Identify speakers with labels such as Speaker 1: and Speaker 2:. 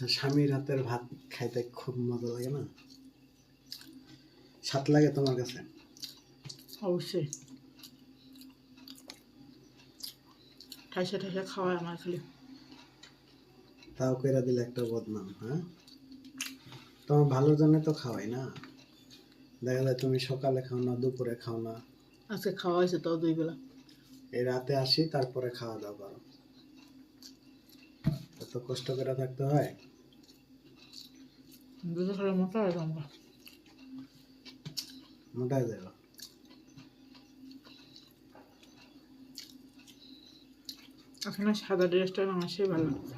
Speaker 1: আচ্ছা, স্বামীর হাতের ভাত খাইতে খুব মজা লাগে না? স্বাদ লাগে তোমার কাছে?
Speaker 2: অবশ্যই ঠাইসা ঠাইসা খাওয়ায় আমার খালি।
Speaker 1: তাও কইরা দিলে একটা বদনাম, হ্যাঁ? তোমার ভালোর জন্য তো খাওয়াই না। দেখা যায় তুমি সকালে খাও না, দুপুরে খাও না,
Speaker 2: আজকে খাওয়া হয়েছে তো 2 বেলা।
Speaker 1: এই রাতে আসি তারপরে খাওয়া দাওয়া করো। এত কষ্ট করে থাকতে হয়?
Speaker 2: দুটো খালি মোটা হয়ে আমরা।
Speaker 1: মোটায় যাবে।
Speaker 2: এখন সাদা ড্রেসটা আমার সেই ভালো লাগছে।